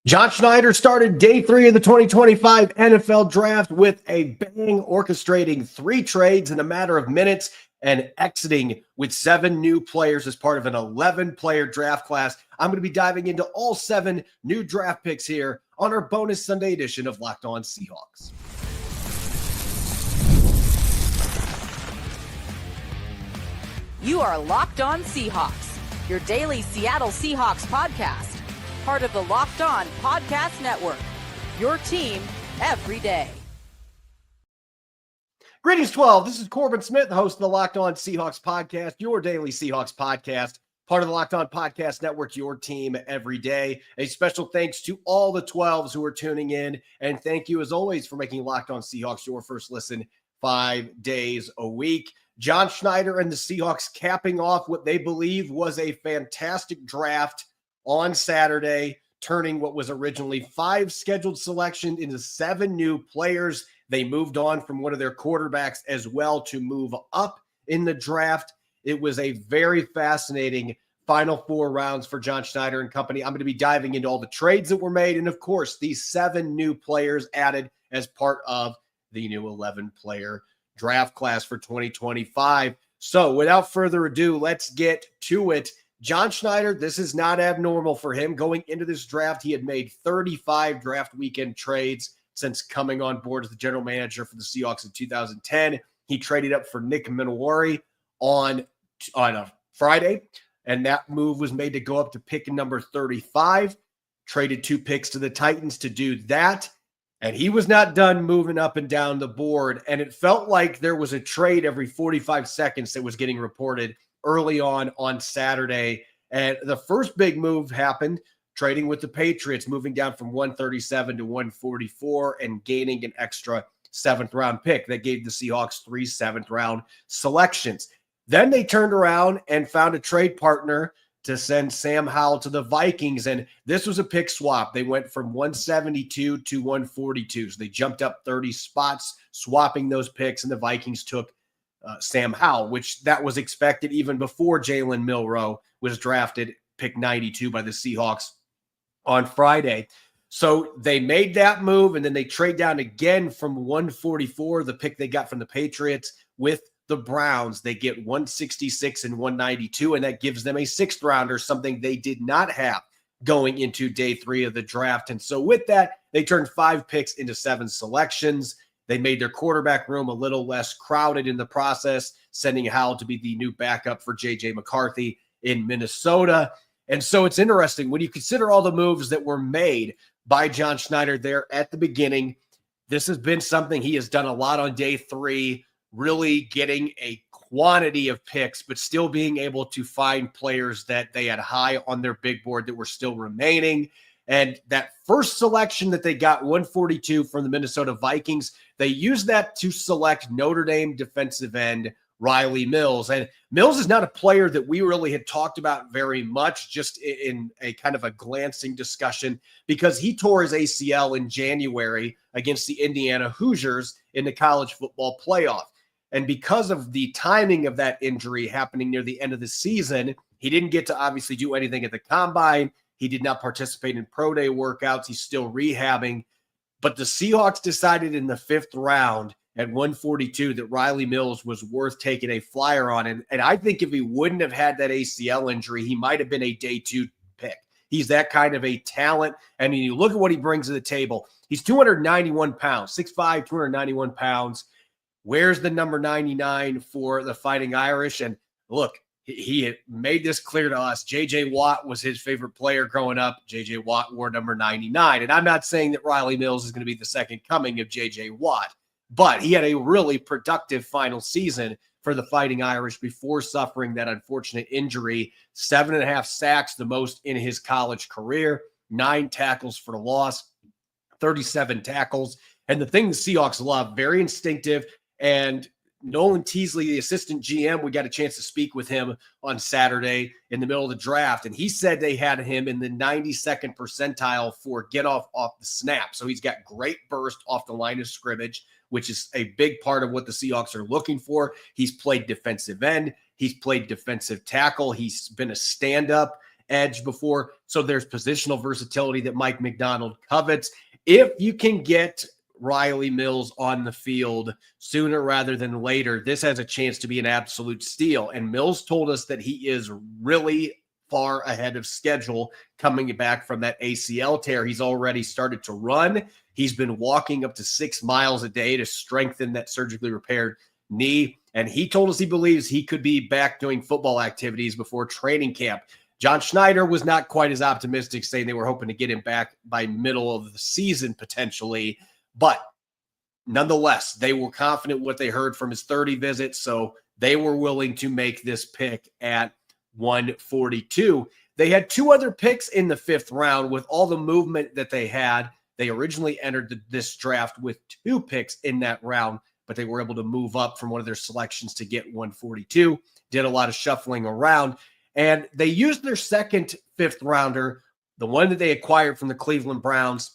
John Schneider started day 3 of the 2025 NFL Draft with a bang, orchestrating 3 trades in a matter of minutes and exiting with 7 new players as part of an 11-player draft class. I'm going to be diving into all 7 new draft picks here on our bonus Sunday edition of Locked On Seahawks. You are Locked On Seahawks, your daily Seattle Seahawks podcast. Part of the Locked On Podcast Network, your team every day. Greetings, 12. This is Corbin Smith, the host of the Locked On Seahawks podcast, your daily Seahawks podcast, part of the Locked On Podcast Network, your team every day. A special thanks to all the 12s who are tuning in, and thank you, as always, for making Locked On Seahawks your first listen 5 days a week. John Schneider and the Seahawks capping off what they believe was a fantastic draft on Saturday, turning what was originally 5 scheduled selections into 7 new players. They moved on from one of their quarterbacks as well to move up in the draft. It was a very fascinating final 4 rounds for John Schneider and company. I'm going to be diving into all the trades that were made and, of course, these 7 new players added as part of the new 11-player draft class for 2025. So without further ado, let's get to it. John Schneider, this is not abnormal for him. Going into this draft, he had made 35 draft weekend trades since coming on board as the general manager for the Seahawks in 2010. He traded up for Nick Minowari on a Friday, and that move was made to go up to pick number 35. Traded 2 picks to the Titans to do that, and he was not done moving up and down the board, and it felt like there was a trade every 45 seconds that was getting reported early on Saturday. And the first big move happened, trading with the Patriots, moving down from 137 to 144 and gaining an extra 7th-round pick. That gave the Seahawks 3 7th-round selections. Then they turned around and found a trade partner to send Sam Howell to the Vikings, and this was a pick swap. They went from 172 to 142, so they jumped up 30 spots, swapping those picks, and the Vikings took Sam Howell, which that was expected even before Jalen Milroe was drafted, pick 92 by the Seahawks on Friday. So they made that move, and then they trade down again from 144, the pick they got from the Patriots, with the Browns. They get 166 and 192, and that gives them a 6th-rounder, something they did not have going into day 3 of the draft. And so with that, they turned 5 picks into 7 selections. They made their quarterback room a little less crowded in the process, sending Howell to be the new backup for J.J. McCarthy in Minnesota. And so it's interesting when you consider all the moves that were made by John Schneider there at the beginning. This has been something he has done a lot on day 3, really getting a quantity of picks, but still being able to find players that they had high on their big board that were still remaining. And that first selection that they got, 142 from the Minnesota Vikings, they used that to select Notre Dame defensive end Rylie Mills. And Mills is not a player that we really had talked about very much, just in a kind of a glancing discussion, because he tore his ACL in January against the Indiana Hoosiers in the college football playoff. And because of the timing of that injury happening near the end of the season, he didn't get to obviously do anything at the combine. He did not participate in pro day workouts. He's still rehabbing. But the Seahawks decided in the 5th round at 142 that Rylie Mills was worth taking a flyer on. And I think if he wouldn't have had that ACL injury, he might have been a day 2 pick. He's that kind of a talent. And when you look at what he brings to the table, he's 291 pounds, 6'5", 291 pounds. Wears the number 99 for the Fighting Irish. And look, he had made this clear to us. J.J. Watt was his favorite player growing up. J.J. Watt wore number 99. And I'm not saying that Rylie Mills is going to be the second coming of J.J. Watt, but he had a really productive final season for the Fighting Irish before suffering that unfortunate injury. 7.5 sacks, the most in his college career, 9 tackles for the loss, 37 tackles. And the thing the Seahawks love, very instinctive. And Nolan Teasley, the assistant GM, we got a chance to speak with him on Saturday in the middle of the draft, and he said they had him in the 92nd percentile for get off the snap. So he's got great burst off the line of scrimmage, which is a big part of what the Seahawks are looking for. He's played defensive end. He's played defensive tackle. He's been a stand-up. edge before. So there's positional versatility that Mike Macdonald covets. If you can get Rylie Mills on the field sooner rather than later, this has a chance to be an absolute steal. And Mills told us that he is really far ahead of schedule coming back from that ACL tear. He's already started to run. He's been walking up to 6 miles a day to strengthen that surgically repaired knee. And he told us he believes he could be back doing football activities before training camp. John Schneider was not quite as optimistic, saying they were hoping to get him back by middle of the season potentially. But nonetheless, they were confident what they heard from his 30 visits, so they were willing to make this pick at 142. They had 2 other picks in the 5th round. With all the movement that they had, they originally entered this draft with 2 picks in that round, but they were able to move up from one of their selections to get 142, did a lot of shuffling around. And they used their second 5th rounder, the one that they acquired from the Cleveland Browns,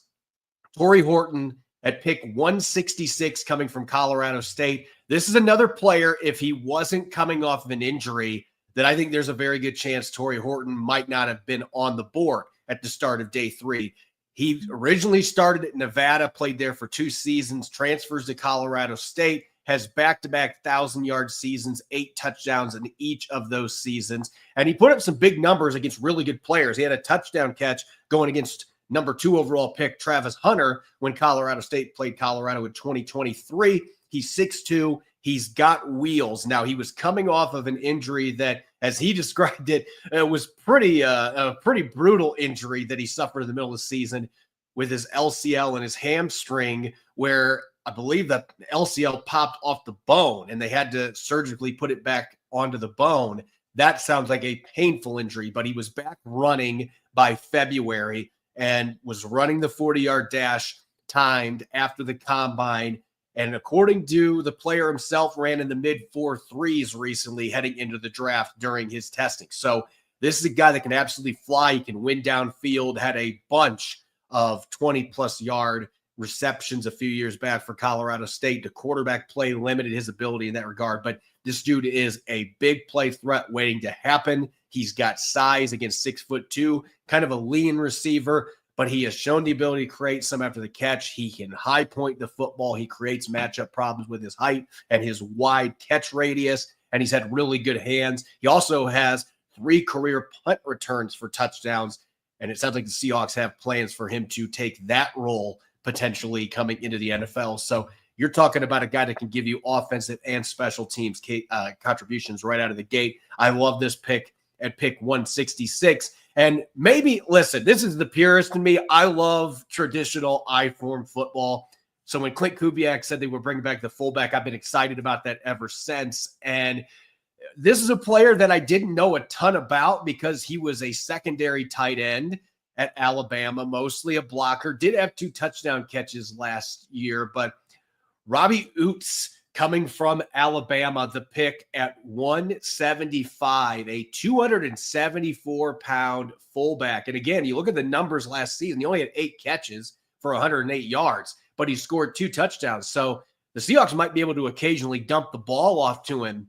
Torrey Horton, at pick 166 coming from Colorado State. This is another player, if he wasn't coming off of an injury, that I think there's a very good chance Torrey Horton might not have been on the board at the start of day 3. He originally started at Nevada, played there for 2 seasons, transfers to Colorado State, has back-to-back 1,000-yard seasons, 8 touchdowns in each of those seasons. And he put up some big numbers against really good players. He had a touchdown catch going against number 2 overall pick Travis Hunter when Colorado State played Colorado in 2023. He's 6'2". He's got wheels. Now, he was coming off of an injury that, as he described it, was a pretty brutal injury that he suffered in the middle of the season with his LCL and his hamstring, where I believe that LCL popped off the bone and they had to surgically put it back onto the bone. That sounds like a painful injury, but he was back running by February and was running the 40-yard dash timed after the combine. And according to the player himself, ran in the mid-4.3s recently heading into the draft during his testing. So this is a guy that can absolutely fly. He can win downfield, had a bunch of 20-plus yard receptions a few years back for Colorado State. The quarterback play limited his ability in that regard, but this dude is a big play threat waiting to happen. He's got size against 6'2", kind of a lean receiver, but he has shown the ability to create some after the catch. He can high point the football. He creates matchup problems with his height and his wide catch radius, and he's had really good hands. He also has 3 career punt returns for touchdowns, and it sounds like the Seahawks have plans for him to take that role potentially coming into the NFL. So you're talking about a guy that can give you offensive and special teams contributions right out of the gate. I love this pick at pick 166. And maybe, listen, this is the purist in me. I love traditional I-form football. So when Clint Kubiak said they were bringing back the fullback, I've been excited about that ever since. And this is a player that I didn't know a ton about because he was a secondary tight end at Alabama, mostly a blocker, did have 2 touchdown catches last year, but Robbie Oots coming from Alabama, the pick at 175, a 274-pound fullback. And again, you look at the numbers last season, he only had 8 catches for 108 yards, but he scored 2 touchdowns. So the Seahawks might be able to occasionally dump the ball off to him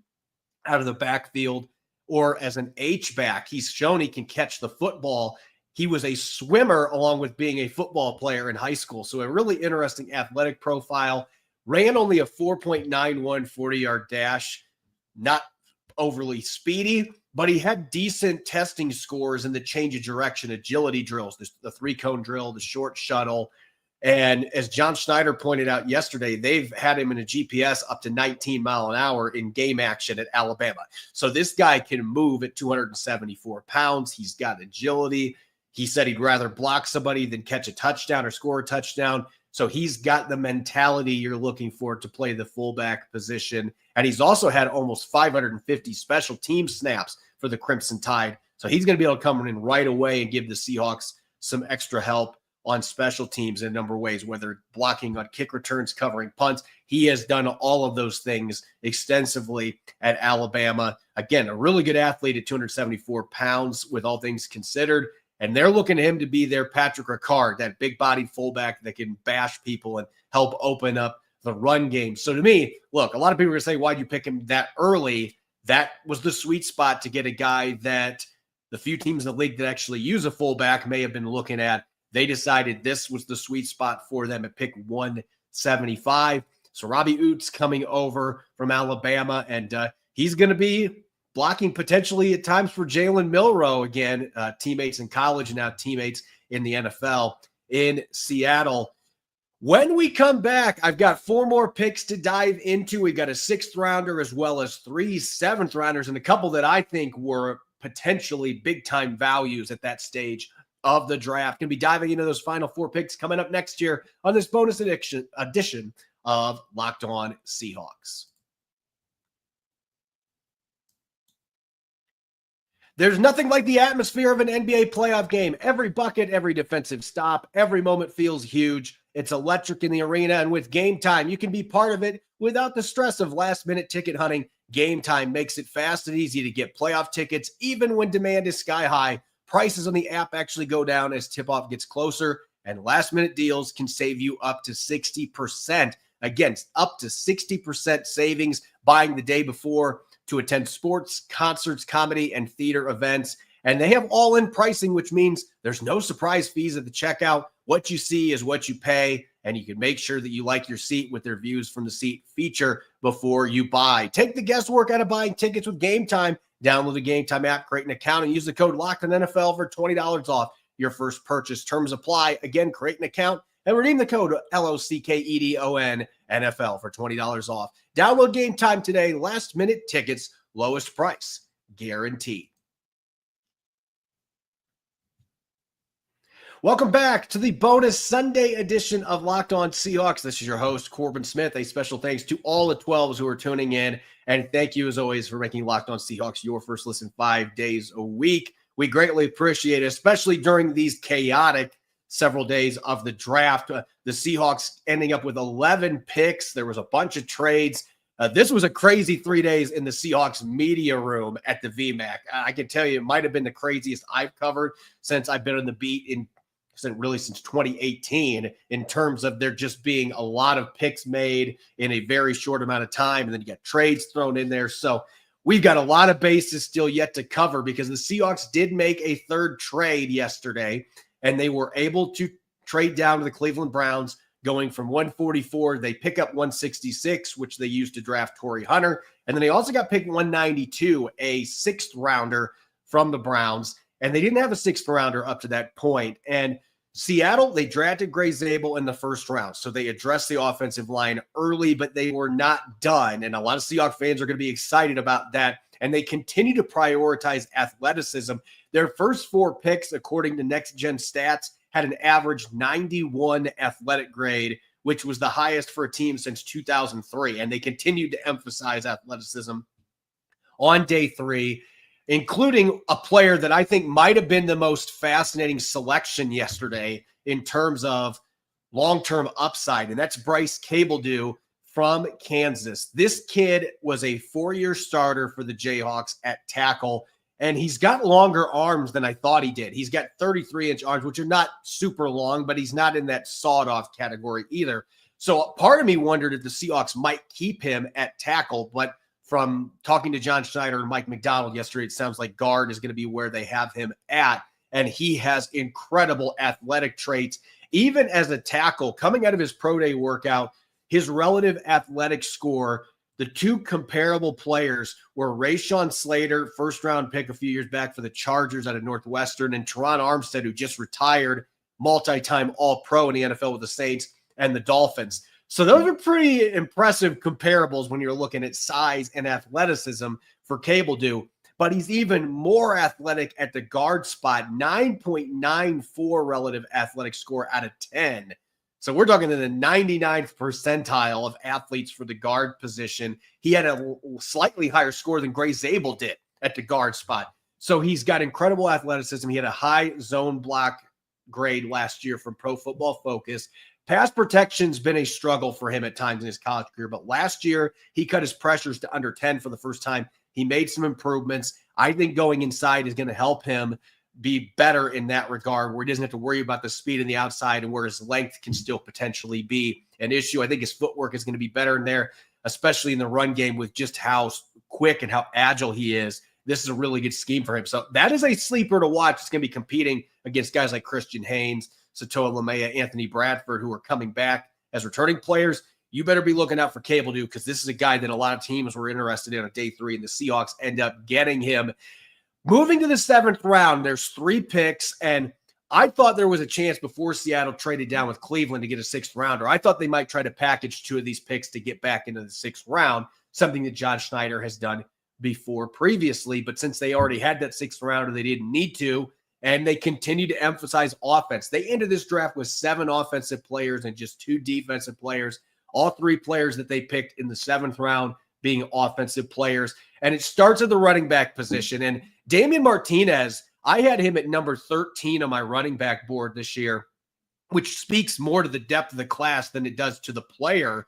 out of the backfield or as an H-back. He's shown he can catch the football. He was a swimmer along with being a football player in high school. So a really interesting athletic profile. Ran only a 4.91 40-yard dash. Not overly speedy, but he had decent testing scores in the change of direction agility drills, the 3-cone drill, the short shuttle. And as John Schneider pointed out yesterday, they've had him in a GPS up to 19 mile an hour in game action at Alabama. So this guy can move at 274 pounds. He's got agility. He said he'd rather block somebody than catch a touchdown or score a touchdown. So he's got the mentality you're looking for to play the fullback position. And he's also had almost 550 special team snaps for the Crimson Tide. So he's going to be able to come in right away and give the Seahawks some extra help on special teams in a number of ways, whether blocking on kick returns, covering punts. He has done all of those things extensively at Alabama. Again, a really good athlete at 274 pounds with all things considered. And they're looking at him to be their Patrick Ricard, that big-bodied fullback that can bash people and help open up the run game. So to me, look, a lot of people are going to say, why'd you pick him that early? That was the sweet spot to get a guy that the few teams in the league that actually use a fullback may have been looking at. They decided this was the sweet spot for them at pick 175. So Robbie Oots coming over from Alabama, and he's going to be blocking potentially at times for Jalen Milroe again, teammates in college and now teammates in the NFL in Seattle. When we come back, I've got 4 more picks to dive into. We got a 6th rounder as well as 3 7th rounders and a couple that I think were potentially big-time values at that stage of the draft. Going to be diving into those final 4 picks coming up next year on this bonus edition of Locked On Seahawks. There's nothing like the atmosphere of an NBA playoff game. Every bucket, every defensive stop, every moment feels huge. It's electric in the arena, and with Game Time, you can be part of it without the stress of last-minute ticket hunting. Game Time makes it fast and easy to get playoff tickets, even when demand is sky high. Prices on the app actually go down as tip-off gets closer, and last-minute deals can save you up to 60%. Again, up to 60% savings buying the day before to attend sports, concerts, comedy, and theater events. And they have all-in pricing, which means there's no surprise fees at the checkout. What you see is what you pay, and you can make sure that you like your seat with their views from the seat feature before you buy. Take the guesswork out of buying tickets with Game Time. Download the Game Time app, create an account, and use the code LOCKEDONNFL for $20 off your first purchase. Terms apply. Again, create an account and redeem the code LOCKEDON NFL for $20 off. Download Game Time today. Last-minute tickets, lowest price, guaranteed. Welcome back to the bonus Sunday edition of Locked On Seahawks. This is your host, Corbin Smith. A special thanks to all the 12s who are tuning in. And thank you, as always, for making Locked On Seahawks your first listen 5 days a week. We greatly appreciate it, especially during these chaotic several days of the draft. The Seahawks ending up with 11 picks. There was a bunch of trades. This was a crazy 3 days in the Seahawks media room at the VMAC. I can tell you it might have been the craziest I've covered since I've been on the beat since 2018, in terms of there just being a lot of picks made in a very short amount of time. And then you got trades thrown in there. So we've got a lot of bases still yet to cover because the Seahawks did make a 3rd trade yesterday, and they were able to trade down to the Cleveland Browns, going from 144. They pick up 166, which they used to draft Torrey Hunter. And then they also got picked 192, a 6th rounder from the Browns. And they didn't have a 6th rounder up to that point. And Seattle, they drafted Gray Zabel in the 1st round. So they addressed the offensive line early, but they were not done. And a lot of Seahawks fans are going to be excited about that. And they continue to prioritize athleticism. Their first 4 picks, according to Next Gen Stats, had an average 91 athletic grade, which was the highest for a team since 2003. And they continued to emphasize athleticism on day 3, including a player that I think might have been the most fascinating selection yesterday in terms of long-term upside, and that's Bryce Cabledew from Kansas. This kid was a 4-year starter for the Jayhawks at tackle, and he's got longer arms than I thought he did. He's got 33-inch arms, which are not super long, but he's not in that sawed-off category either. So part of me wondered if the Seahawks might keep him at tackle, but from talking to John Schneider and Mike McDonald yesterday, it sounds like guard is going to be where they have him at, and he has incredible athletic traits. Even as a tackle, coming out of his pro day workout, his relative athletic score, the 2 comparable players were Rashawn Slater, 1st-round pick a few years back for the Chargers out of Northwestern, and Teron Armstead, who just retired, multi-time All-Pro in the NFL with the Saints and the Dolphins. So those are pretty impressive comparables when you're looking at size and athleticism for Cabledew. But he's even more athletic at the guard spot, 9.94 relative athletic score out of 10. So we're talking in the 99th percentile of athletes for the guard position. He had a slightly higher score than Gray Zabel did at the guard spot. So he's got incredible athleticism. He had a high zone block grade last year from Pro Football Focus. Pass protection's been a struggle for him at times in his college career, but last year he cut his pressures to under 10 for the first time. He made some improvements. I think going inside is going to help him be better in that regard, where he doesn't have to worry about the speed in the outside and where his length can still potentially be an issue. I think his footwork is going to be better in there, especially in the run game with just how quick and how agile he is. this is a really good scheme for him. So that is a sleeper to watch. It's going to be competing against guys like Christian Haynes, Satoa Lamea, Anthony Bradford, who are coming back as returning players. You better be looking out for Cable Dew, because this is a guy that a lot of teams were interested in on day 3, and the Seahawks end up getting him. Moving to the 7th round, there's 3 picks, and I thought there was a chance before Seattle traded down with Cleveland to get a 6th rounder. I thought they might try to package 2 of these picks to get back into the 6th round, something that John Schneider has done before previously. But since they already had that 6th rounder, they didn't need to, and they continue to emphasize offense. They ended this draft with 7 offensive players and just 2 defensive players. All 3 players that they picked in the 7th round being offensive players. And it starts at the running back position. And Damian Martinez, I had him at number 13 on my running back board this year, which speaks more to the depth of the class than it does to the player.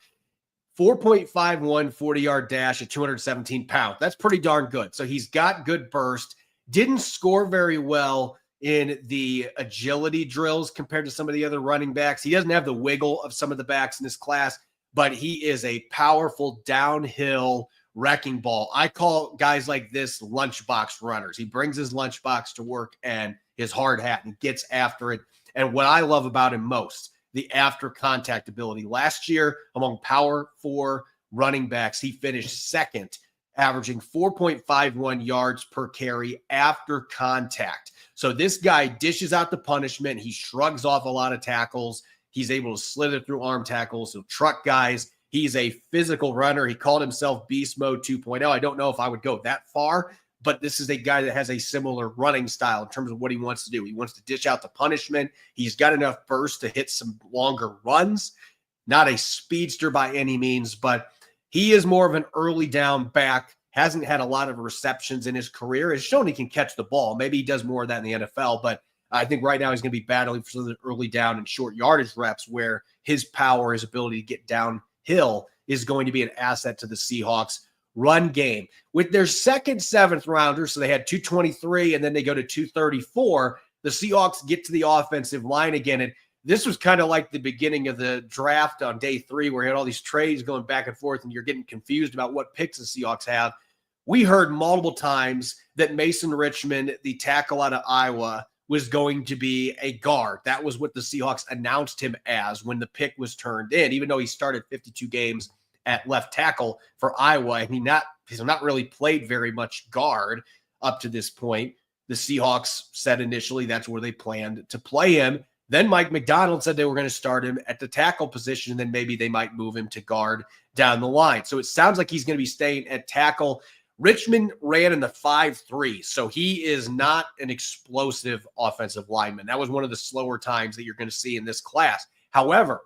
4.51 40-yard dash at 217 pounds. That's pretty darn good. So he's got good burst. Didn't score very well in the agility drills compared to some of the other running backs. He doesn't have the wiggle of some of the backs in this class, but he is a powerful downhill wrecking ball. I call guys like this lunchbox runners. He brings his lunchbox to work and his hard hat and gets after it. And what I love about him most, the after contact ability. Last year, among Power 4 running backs, he finished 2nd, averaging 4.51 yards per carry after contact. So this guy dishes out the punishment. He shrugs off a lot of tackles. He's able to slither through arm tackles. He'll truck guys. He's a physical runner. He called himself Beast Mode 2.0. I don't know if I would go that far, but this is a guy that has a similar running style in terms of what he wants to do. He wants to dish out the punishment. He's got enough burst to hit some longer runs. Not a speedster by any means, but he is more of an early down back. Hasn't had a lot of receptions in his career. Has shown he can catch the ball. Maybe he does more of that in the NFL, but I think right now he's going to be battling for the early down and short yardage reps where his power, his ability to get downhill is going to be an asset to the Seahawks run game. With their 2nd, 7th rounder, so they had 223 and then they go to 234, the Seahawks get to the offensive line again. And this was kind of like the beginning of the draft on day 3 where you had all these trades going back and forth and you're getting confused about what picks the Seahawks have. We heard multiple times that Mason Richmond, the tackle out of Iowa, was going to be a guard. That was what the Seahawks announced him as when the pick was turned in, even though he started 52 games at left tackle for Iowa. And he's not really played very much guard up to this point. The Seahawks said initially that's where they planned to play him. Then Mike McDonald said they were going to start him at the tackle position, and then maybe they might move him to guard down the line. So it sounds like he's going to be staying at tackle. Richmond ran in the 5-3, so he is not an explosive offensive lineman. That was one of the slower times that you're going to see in this class. However,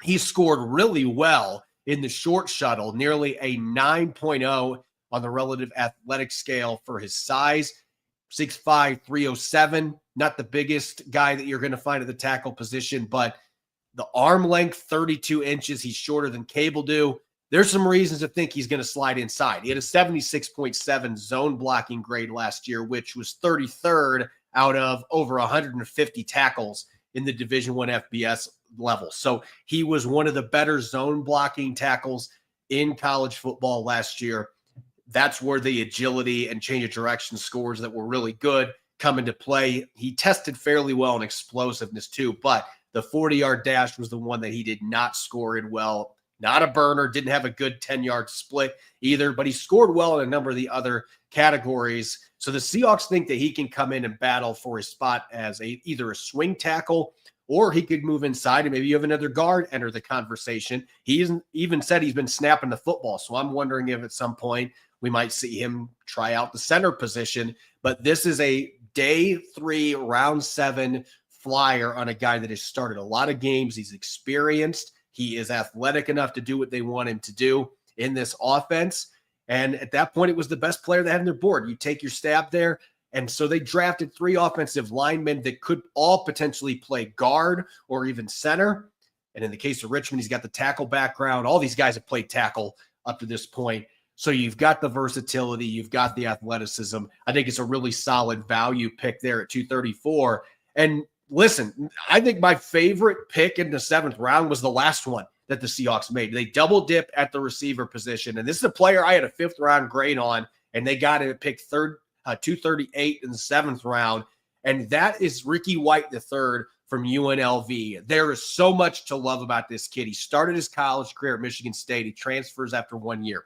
he scored really well in the short shuttle, nearly a 9.0 on the relative athletic scale for his size. 6'5", 307, not the biggest guy that you're going to find at the tackle position, but the arm length, 32 inches. He's shorter than Cable Dew. There's some reasons to think he's going to slide inside. He had a 76.7 zone blocking grade last year, which was 33rd out of over 150 tackles in the Division I FBS level. So he was one of the better zone blocking tackles in college football last year. That's where the agility and change of direction scores that were really good come into play. He tested fairly well in explosiveness too, but the 40-yard dash was the one that he did not score in well. Not a burner, didn't have a good 10-yard split either, but he scored well in a number of the other categories. So the Seahawks think that he can come in and battle for his spot as either a swing tackle, or he could move inside and maybe you have another guard enter the conversation. He even said he's been snapping the football, so I'm wondering if at some point we might see him try out the center position. But this is a day 3, round 7 flyer on a guy that has started a lot of games. He's experienced. He is athletic enough to do what they want him to do in this offense. And at that point, it was the best player they had on their board. You take your stab there. And so they drafted 3 offensive linemen that could all potentially play guard or even center. And in the case of Richmond, he's got the tackle background. All these guys have played tackle up to this point. So you've got the versatility. You've got the athleticism. I think it's a really solid value pick there at 234. And listen, I think my favorite pick in the 7th round was the last one that the Seahawks made. They double dip at the receiver position. And this is a player I had a 5th round grade on, and they got him at pick 238 in the 7th round. And that is Ricky White III from UNLV. There is so much to love about this kid. He started his college career at Michigan State. He transfers after 1 year.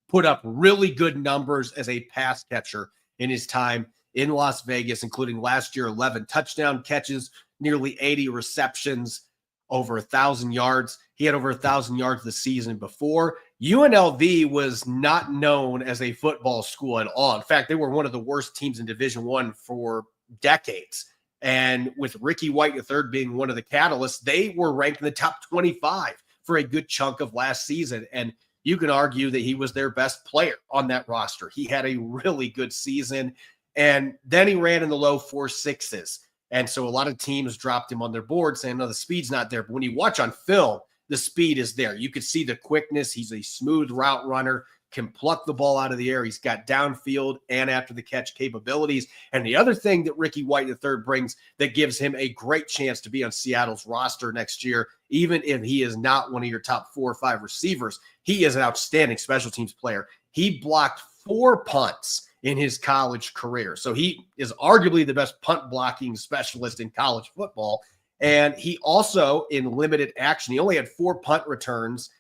Put up really good numbers as a pass catcher in his time in Las Vegas, including last year, 11 touchdown catches, nearly 80 receptions, over 1,000 yards. He had over 1,000 yards the season before. UNLV was not known as a football school at all. In fact, they were one of the worst teams in Division I for decades. And with Ricky White III being one of the catalysts, they were ranked in the top 25 for a good chunk of last season. And you can argue that he was their best player on that roster. He had a really good season. And then he ran in the low 4.6s. And so a lot of teams dropped him on their board saying, no, the speed's not there. But when you watch on film, the speed is there. You could see the quickness. He's a smooth route runner, can pluck the ball out of the air. He's got downfield and after the catch capabilities. And the other thing that Ricky White III brings that gives him a great chance to be on Seattle's roster next year, even if he is not one of your top 4 or 5 receivers, he is an outstanding special teams player. He blocked 4 punts in his college career. So he is arguably the best punt blocking specialist in college football. And he also, in limited action, he only had 4 punt returns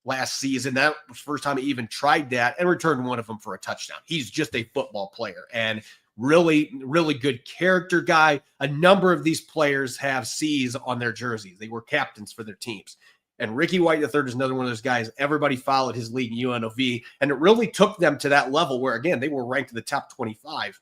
last season. That was the first time he even tried that and returned one of them for a touchdown. He's just a football player and really, really good character guy. A number of these players have C's on their jerseys. They were captains for their teams. And Ricky White III is another one of those guys. Everybody followed his lead in UNLV, and it really took them to that level where, again, they were ranked in the top 25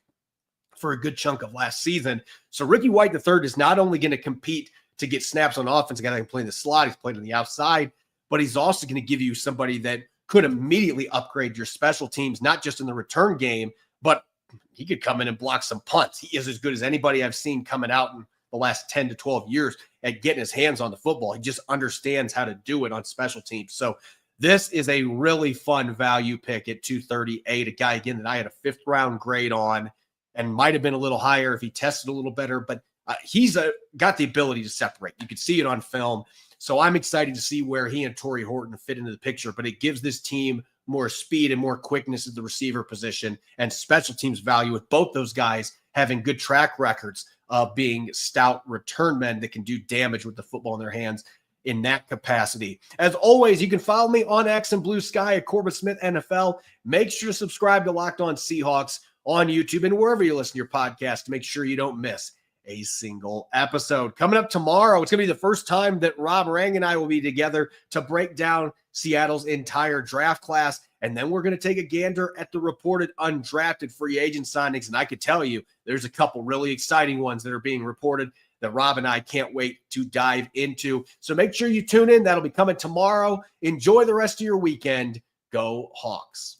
for a good chunk of last season. So Ricky White III is not only going to compete to get snaps on offense, a guy that can play in the slot, he's played on the outside, but he's also going to give you somebody that could immediately upgrade your special teams, not just in the return game, but he could come in and block some punts. He is as good as anybody I've seen coming out in the last 10 to 12 years at getting his hands on the football. He just understands how to do it on special teams. So this is a really fun value pick at 238, a guy, again, that I had a 5th round grade on and might have been a little higher if he tested a little better, but he's got the ability to separate. You could see it on film. So I'm excited to see where he and Torrey Horton fit into the picture, but it gives this team more speed and more quickness at the receiver position and special teams value with both those guys having good track records of being stout return men that can do damage with the football in their hands in that capacity. As always, you can follow me on X and Blue Sky at Corbin Smith NFL. Make sure to subscribe to Locked On Seahawks on YouTube and wherever you listen to your podcast to make sure you don't miss a single episode. Coming up tomorrow, it's going to be the first time that Rob Rang and I will be together to break down Seattle's entire draft class. And then we're going to take a gander at the reported undrafted free agent signings. And I could tell you there's a couple really exciting ones that are being reported that Rob and I can't wait to dive into. So make sure you tune in. That'll be coming tomorrow. Enjoy the rest of your weekend. Go Hawks.